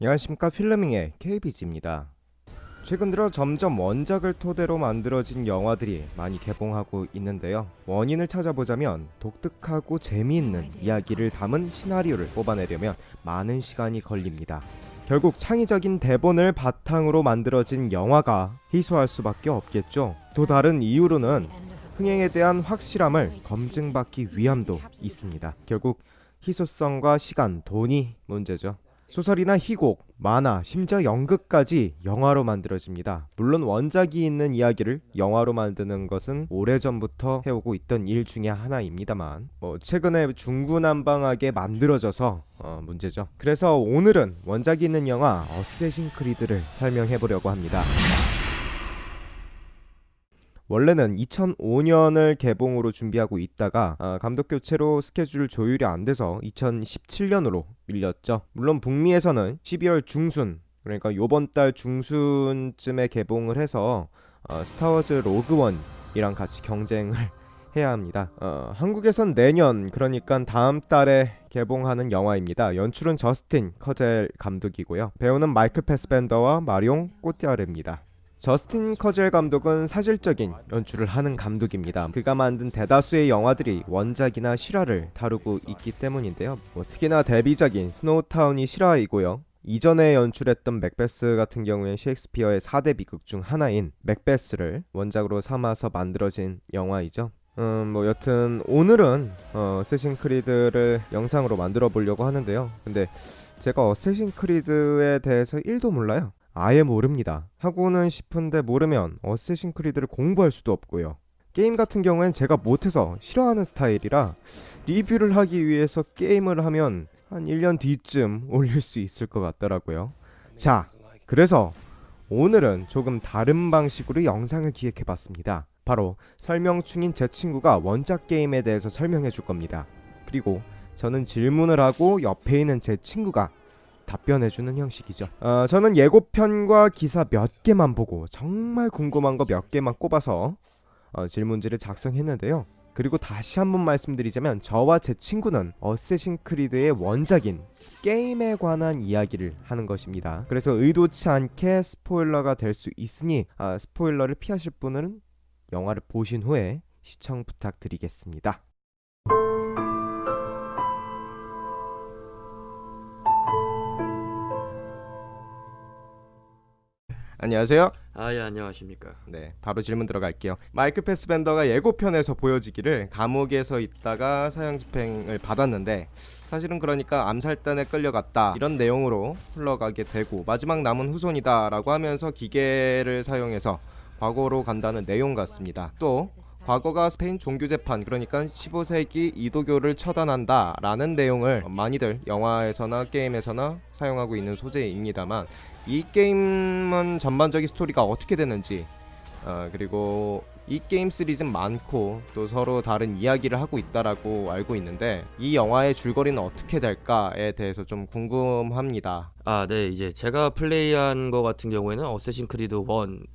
안녕하십니까, 필름밍의 KBG입니다. 최근 들어 점점 원작을 토대로 만들어진 영화들이 많이 개봉하고 있는데요. 원인을 찾아보자면 독특하고 재미있는 이야기를 담은 시나리오를 뽑아내려면 많은 시간이 걸립니다. 결국 창의적인 대본을 바탕으로 만들어진 영화가 희소할 수밖에 없겠죠. 또 다른 이유로는 흥행에 대한 확실함을 검증받기 위함도 있습니다. 결국 희소성과 시간, 돈이 문제죠. 소설이나 희곡, 만화, 심지어 연극까지 영화로 만들어집니다. 물론 원작이 있는 이야기를 영화로 만드는 것은 오래전부터 해오고 있던 일 중에 하나입니다만 최근에 중구난방하게 만들어져서 문제죠. 그래서 오늘은 원작이 있는 영화 어쌔신 크리드를 설명해보려고 합니다. 원래는 2005년을 개봉으로 준비하고 있다가 감독 교체로 스케줄 조율이 안 돼서 2017년으로 밀렸죠. 물론 북미에서는 12월 중순, 그러니까 요번 달 중순쯤에 개봉을 해서 스타워즈 로그원이랑 같이 경쟁을 해야 합니다. 한국에선 내년, 그러니까 다음 달에 개봉하는 영화입니다. 연출은 저스틴 커젤 감독이고요. 배우는 마이클 패스벤더와 마리옹 꼬띠아르입니다. 저스틴 커젤 감독은 사실적인 연출을 하는 감독입니다. 그가 만든 대다수의 영화들이 원작이나 실화를 다루고 있기 때문인데요. 특히나 데뷔작인 스노우타운이 실화이고요. 이전에 연출했던 맥베스 같은 경우엔 셰익스피어의 4대 비극 중 하나인 맥베스를 원작으로 삼아서 만들어진 영화이죠. 여튼 오늘은 어쌔신 크리드를 영상으로 만들어 보려고 하는데요. 근데 제가 어쌔신 크리드에 대해서 1도 몰라요. 아예 모릅니다. 하고는 싶은데 모르면 어쌔신 크리드를 공부할 수도 없고요. 게임 같은 경우엔 제가 못해서 싫어하는 스타일이라 리뷰를 하기 위해서 게임을 하면 한 1년 뒤쯤 올릴 수 있을 것 같더라고요. 자, 그래서 오늘은 조금 다른 방식으로 영상을 기획해봤습니다. 바로 설명 중인 제 친구가 원작 게임에 대해서 설명해 줄 겁니다. 그리고 저는 질문을 하고 옆에 있는 제 친구가 답변해주는 형식이죠. 저는 예고편과 기사 몇 개만 보고 정말 궁금한 거 몇 개만 꼽아서 질문지를 작성했는데요. 그리고 다시 한번 말씀드리자면 저와 제 친구는 어쌔신 크리드의 원작인 게임에 관한 이야기를 하는 것입니다. 그래서 의도치 않게 스포일러가 될 수 있으니 스포일러를 피하실 분은 영화를 보신 후에 시청 부탁드리겠습니다. 안녕하세요. 예, 안녕하십니까. 네, 바로 질문 들어갈게요. 마이클 패스벤더가 예고편에서 보여지기를 감옥에서 있다가 사형 집행을 받았는데 사실은 그러니까 암살단에 끌려갔다 이런 내용으로 흘러가게 되고 마지막 남은 후손이다라고 하면서 기계를 사용해서 과거로 간다는 내용 같습니다. 또 과거가 스페인 종교재판, 그러니까 15세기 이도교를 처단한다 라는 내용을 많이들 영화에서나 게임에서나 사용하고 있는 소재입니다만 이 게임은 전반적인 스토리가 어떻게 되는지 그리고 이 게임 시리즈는 많고 또 서로 다른 이야기를 하고 있다라고 알고 있는데 이 영화의 줄거리는 어떻게 될까에 대해서 좀 궁금합니다. 네, 이제 제가 플레이한 거 같은 경우에는 어쌔신 크리드 1,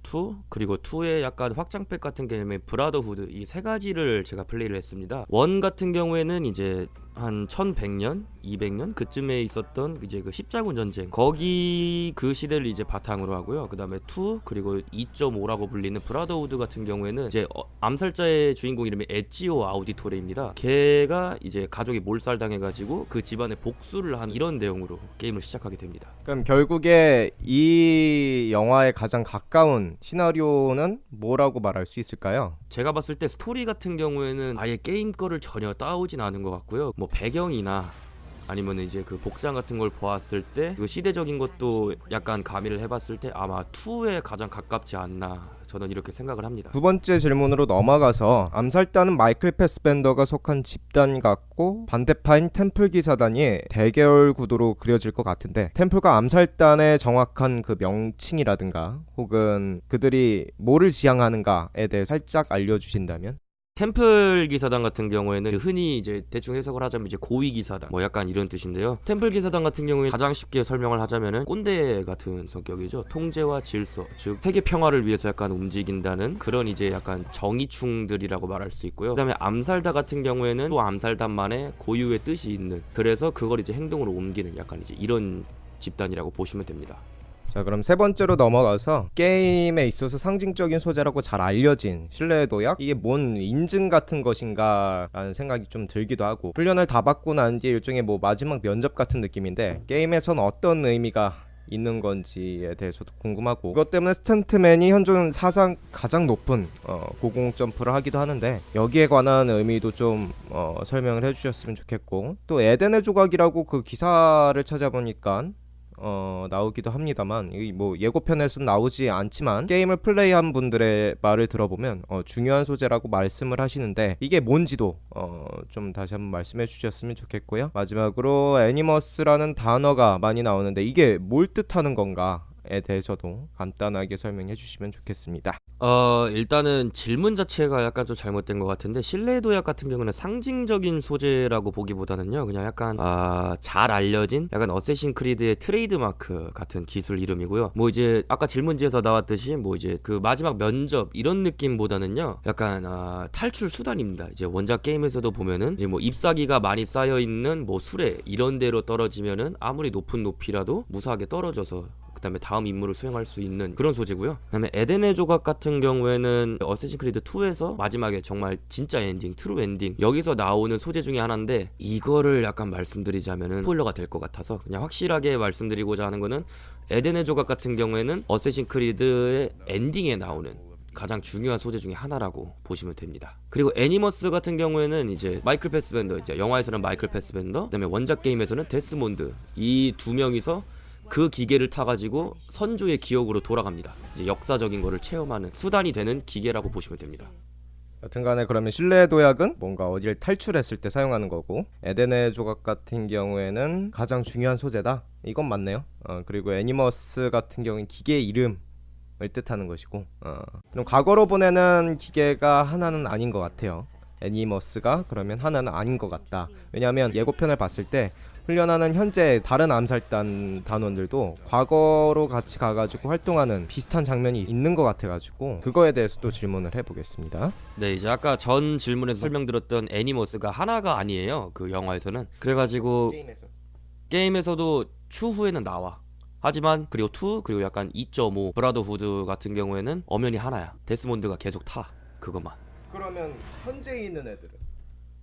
2 그리고 2의 약간 확장팩 같은 개념의 브라더후드 이 세 가지를 제가 플레이를 했습니다. 1 같은 경우에는 이제 한 1100년, 200년 그쯤에 있었던 이제 그 십자군 전쟁 거기 그 시대를 이제 바탕으로 하고요. 그다음에 2 그리고 2.5라고 불리는 브라더후드 같은 경우에는 이제 암살자의 주인공 이름이 에치오 아우디토레입니다. 걔가 이제 가족이 몰살당해가지고 그 집안의 복수를 하는 이런 내용으로 게임을 시작하게 됩니다. 그럼 결국에 이 영화에 가장 가까운 시나리오는 뭐라고 말할 수 있을까요? 제가 봤을 때 스토리 같은 경우에는 아예 게임 거를 전혀 따오진 않은 것 같고요. 뭐 배경이나 아니면 이제 그 복장 같은 걸 보았을 때 그 시대적인 것도 약간 가미를 해봤을 때 아마 2에 가장 가깝지 않나 저는 이렇게 생각을 합니다. 두 번째 질문으로 넘어가서 암살단은 마이클 패스벤더가 속한 집단 같고 반대파인 템플 기사단이 대결 구도로 그려질 것 같은데 템플과 암살단의 정확한 그 명칭이라든가 혹은 그들이 뭐를 지향하는가에 대해 살짝 알려주신다면? 템플 기사단 같은 경우에는 흔히 이제 대충 해석을 하자면 이제 고위 기사단 뭐 약간 이런 뜻인데요. 템플 기사단 같은 경우에 가장 쉽게 설명을 하자면은 꼰대 같은 성격이죠. 통제와 질서, 즉 세계 평화를 위해서 약간 움직인다는 그런 이제 약간 정의충들이라고 말할 수 있고요. 그다음에 암살단 같은 경우에는 또 암살단만의 고유의 뜻이 있는, 그래서 그걸 이제 행동으로 옮기는 약간 이제 이런 집단이라고 보시면 됩니다. 자, 그럼 세 번째로 넘어가서 게임에 있어서 상징적인 소재라고 잘 알려진 신뢰의 도약, 이게 뭔 인증 같은 것인가 라는 생각이 좀 들기도 하고, 훈련을 다 받고 난 뒤에 일종의 뭐 마지막 면접 같은 느낌인데 게임에선 어떤 의미가 있는 건지에 대해서도 궁금하고, 그것 때문에 스턴트맨이 현존 사상 가장 높은 고공 점프를 하기도 하는데 여기에 관한 의미도 좀 설명을 해주셨으면 좋겠고, 또 에덴의 조각이라고 그 기사를 찾아보니까 나오기도 합니다만, 이 뭐 예고편에서는 나오지 않지만 게임을 플레이한 분들의 말을 들어보면 중요한 소재라고 말씀을 하시는데 이게 뭔지도 좀 다시 한번 말씀해 주셨으면 좋겠고요. 마지막으로 애니머스라는 단어가 많이 나오는데 이게 뭘 뜻하는 건가에 대해서도 간단하게 설명해 주시면 좋겠습니다. 일단은 질문 자체가 약간 좀 잘못된 것 같은데, 신뢰의 도약 같은 경우는 상징적인 소재라고 보기보다는요, 그냥 약간 잘 알려진 약간 어쌔신 크리드의 트레이드마크 같은 기술 이름이고요. 뭐 이제 아까 질문지에서 나왔듯이 뭐 이제 그 마지막 면접 이런 느낌보다는요, 약간 탈출 수단입니다. 이제 원작 게임에서도 보면은 이제 뭐 잎사귀가 많이 쌓여 있는 뭐 수레 이런 데로 떨어지면은 아무리 높은 높이라도 무사하게 떨어져서 그다음에 다음 임무를 수행할 수 있는 그런 소재고요. 그다음에 에덴의 조각 같은 경우에는 어쌔신 크리드 2에서 마지막에 정말 진짜 엔딩, 트루 엔딩, 여기서 나오는 소재 중에 하나인데, 이거를 약간 말씀드리자면은 스포일러가 될 것 같아서 그냥 확실하게 말씀드리고자 하는 거는, 에덴의 조각 같은 경우에는 어쌔신 크리드의 엔딩에 나오는 가장 중요한 소재 중에 하나라고 보시면 됩니다. 그리고 애니머스 같은 경우에는 이제 마이클 패스벤더, 이제 영화에서는 마이클 패스벤더, 그다음에 원작 게임에서는 데스몬드, 이 두 명이서 그 기계를 타가지고 선조의 기억으로 돌아갑니다. 이제 역사적인 거를 체험하는 수단이 되는 기계라고 보시면 됩니다. 여튼간에 그러면 신뢰의 도약은 뭔가 어디를 탈출했을 때 사용하는 거고, 에덴의 조각 같은 경우에는 가장 중요한 소재다, 이건 맞네요. 그리고 애니머스 같은 경우는 기계의 이름을 뜻하는 것이고, 그럼 과거로 보내는 기계가 하나는 아닌 것 같아요. 애니머스가 그러면 하나는 아닌 것 같다. 왜냐하면 예고편을 봤을 때 훈련하는 현재 다른 암살단 단원들도 과거로 같이 가가지고 활동하는 비슷한 장면이 있는 것 같아가지고 그거에 대해서 또 질문을 해보겠습니다. 네, 이제 아까 전 질문에서 설명드렸던 애니머스가 하나가 아니에요. 그 영화에서는. 그래가지고 게임에서도 추후에는 나와. 하지만 그리고 2 그리고 약간 2.5 브라더후드 같은 경우에는 엄연히 하나야. 데스몬드가 계속 타. 그것만. 그러면 현재 있는 애들은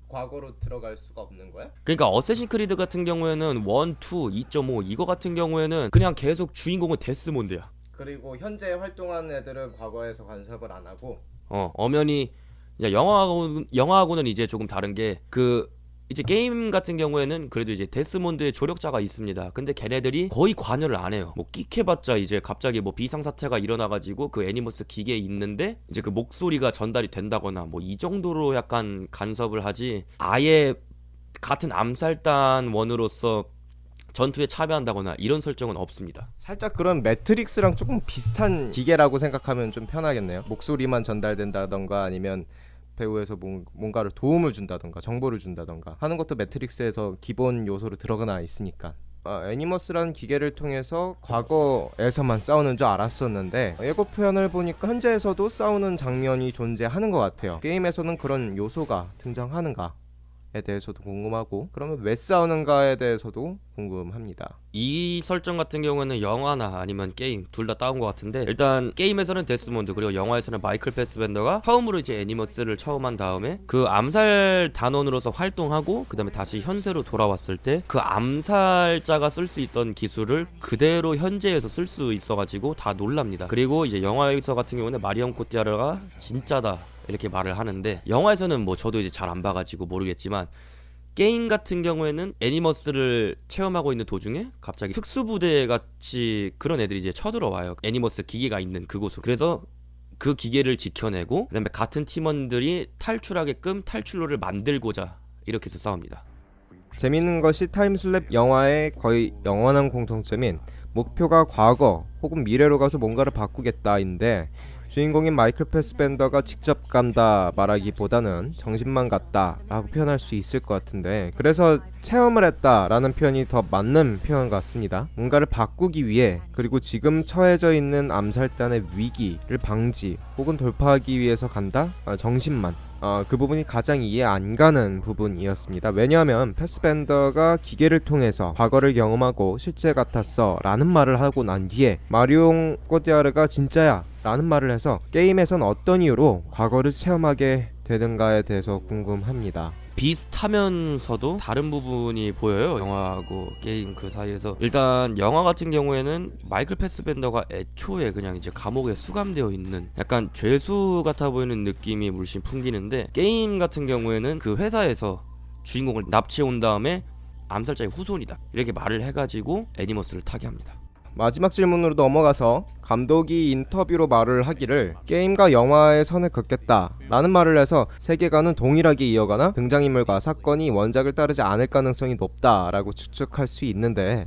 과거로 들어갈 수가 없는 거야? 그러니까 어쌔신 크리드 같은 경우에는 1, 2, 2.5 이거 같은 경우에는 그냥 계속 주인공은 데스몬드야. 그리고 현재 활동하는 애들은 과거에서 간섭을 안 하고, 엄연히 이제 영화하고는 이제 조금 다른 게, 그 이제 게임 같은 경우에는 그래도 이제 데스몬드의 조력자가 있습니다. 근데 걔네들이 거의 관여를 안 해요. 뭐 끽해봤자 이제 갑자기 뭐 비상사태가 일어나가지고 그 애니머스 기계에 있는데 이제 그 목소리가 전달이 된다거나 뭐 이 정도로 약간 간섭을 하지, 아예 같은 암살단 원으로서 전투에 참여한다거나 이런 설정은 없습니다. 살짝 그런 매트릭스랑 조금 비슷한 기계라고 생각하면 좀 편하겠네요. 목소리만 전달된다던가 아니면 배우에서 뭔가를 도움을 준다던가 정보를 준다던가 하는 것도 매트릭스에서 기본 요소로 들어가 있으니까. 애니머스라는 기계를 통해서 과거에서만 싸우는 줄 알았었는데 예고편을 보니까 현재에서도 싸우는 장면이 존재하는 것 같아요. 게임에서는 그런 요소가 등장하는가에 대해서도 궁금하고, 그러면 왜 싸우는가에 대해서도 궁금합니다. 이 설정 같은 경우는 영화나 아니면 게임 둘 다 따온 것 같은데, 일단 게임에서는 데스몬드 그리고 영화에서는 마이클 패스벤더가 처음으로 이제 애니머스를 처음 한 다음에 그 암살 단원으로서 활동하고 그 다음에 다시 현세로 돌아왔을 때 그 암살자가 쓸 수 있던 기술을 그대로 현재에서 쓸 수 있어가지고 다 놀랍니다. 그리고 이제 영화에서 같은 경우는 마리온 코티아르가 진짜다 이렇게 말을 하는데, 영화에서는 뭐 저도 이제 잘 안 봐가지고 모르겠지만 게임 같은 경우에는 애니머스를 체험하고 있는 도중에 갑자기 특수부대 같이 그런 애들이 이제 쳐들어와요. 애니머스 기계가 있는 그곳으로. 그래서 그 기계를 지켜내고 그다음에 같은 팀원들이 탈출하게끔 탈출로를 만들고자 이렇게 해서 싸웁니다. 재밌는 것이 타임슬랩 영화의 거의 영원한 공통점인 목표가 과거 혹은 미래로 가서 뭔가를 바꾸겠다인데, 주인공인 마이클 패스벤더가 직접 간다 말하기보다는 정신만 갔다 라고 표현할 수 있을 것 같은데, 그래서 체험을 했다 라는 표현이 더 맞는 표현 같습니다. 뭔가를 바꾸기 위해, 그리고 지금 처해져 있는 암살단의 위기를 방지 혹은 돌파하기 위해서 간다? 정신만 그 부분이 가장 이해 안 가는 부분이었습니다. 왜냐하면 패스벤더가 기계를 통해서 과거를 경험하고 실제 같았어 라는 말을 하고 난 뒤에 마리옹 꼬디아르가 진짜야 라는 말을 해서 게임에선 어떤 이유로 과거를 체험하게 되는가에 대해서 궁금합니다. 비슷하면서도 다른 부분이 보여요. 영화하고 게임 그 사이에서. 일단 영화 같은 경우에는 마이클 패스벤더가 애초에 그냥 이제 감옥에 수감되어 있는 약간 죄수 같아 보이는 느낌이 물씬 풍기는데, 게임 같은 경우에는 그 회사에서 주인공을 납치해 온 다음에 암살자의 후손이다 이렇게 말을 해가지고 애니머스를 타게 합니다. 마지막 질문으로 넘어가서 감독이 인터뷰로 말을 하기를 게임과 영화의 선을 긋겠다 라는 말을 해서 세계관은 동일하게 이어가나 등장인물과 사건이 원작을 따르지 않을 가능성이 높다 라고 추측할 수 있는데,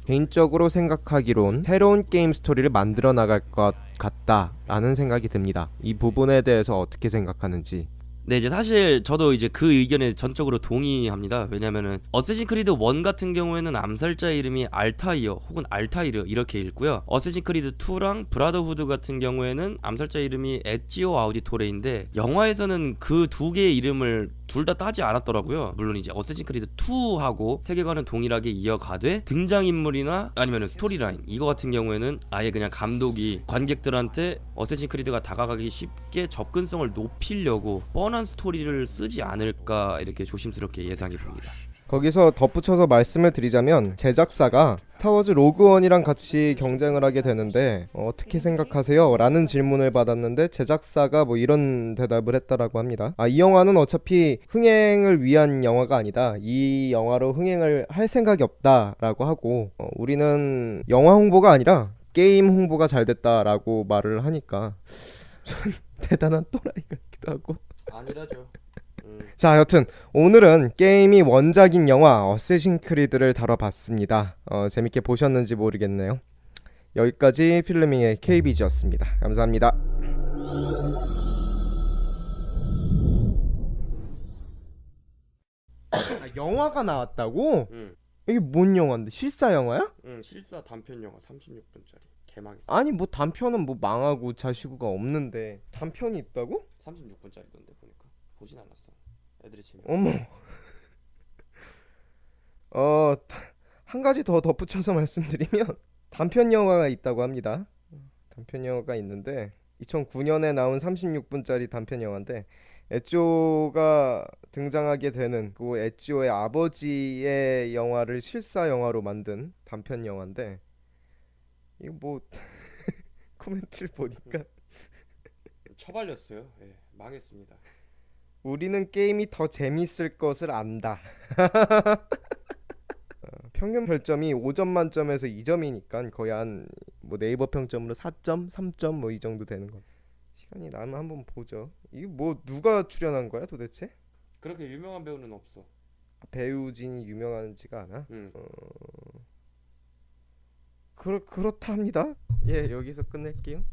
개인적으로 생각하기론 새로운 게임 스토리를 만들어 나갈 것 같다 라는 생각이 듭니다. 이 부분에 대해서 어떻게 생각하는지. 네, 이제 사실 저도 이제 그 의견에 전적으로 동의합니다. 왜냐면은 어쌔신 크리드 1 같은 경우에는 암살자 이름이 알타이어 혹은 알타이르 이렇게 읽고요. 어쌔신 크리드 2랑 브라더후드 같은 경우에는 암살자 이름이 에찌오 아우디토레인데, 영화에서는 그 두 개의 이름을 둘 다 따지 않았더라고요. 물론 이제 어쌔신 크리드 2하고 세계관은 동일하게 이어가되 등장인물이나 아니면은 스토리라인 이거 같은 경우에는 아예 그냥 감독이 관객들한테 어쌔신 크리드가 다가가기 쉽게 접근성을 높이려고 뻔한 스토리를 쓰지 않을까 이렇게 조심스럽게 예상해 봅니다. 거기서 덧붙여서 말씀을 드리자면 제작사가 스타워즈 로그원이랑 같이 경쟁을 하게 되는데 어떻게 생각하세요? 라는 질문을 받았는데 제작사가 뭐 이런 대답을 했다라고 합니다. 이 영화는 어차피 흥행을 위한 영화가 아니다. 이 영화로 흥행을 할 생각이 없다라고 하고 우리는 영화 홍보가 아니라 게임 홍보가 잘 됐다라고 말을 하니까 좀 대단한 또라이 같기도 하고. 아니라죠. 자, 여튼 오늘은 게임이 원작인 영화 어쌔신 크리드를 다뤄봤습니다. 재밌게 보셨는지 모르겠네요. 여기까지 필름밍의 KBG였습니다. 감사합니다. 영화가 나왔다고? 응. 이게 뭔 영화인데? 실사 영화야? 응, 실사 단편 영화 36분짜리 개막했어. 아니 뭐 단편은 뭐 망하고 자시구가 없는데 단편이 있다고? 36분짜리던데 보니까. 보진 않았어. 애들이 재미. 어머. 한 가지 더 덧붙여서 말씀드리면 단편 영화가 있다고 합니다. 단편 영화가 있는데 2009년에 나온 36분짜리 단편 영화인데 에찌오가 등장하게 되는 그 에찌오의 아버지의 영화를 실사 영화로 만든 단편 영화인데, 이거 뭐 코멘트를 보니까 처발렸어요. 예, 망했습니다. 우리는 게임이 더 재밌을 것을 안다. 평균 별점이 5점 만점에서 2점이니까 거의 한 뭐 네이버 평점으로 4점, 3점 뭐 이 정도 되는 거. 시간이 나면 한번 보죠. 이게 뭐 누가 출연한 거야 도대체? 그렇게 유명한 배우는 없어. 배우진이 유명하지가 않아? 응. 그렇다 합니다. 예, 여기서 끝낼게요.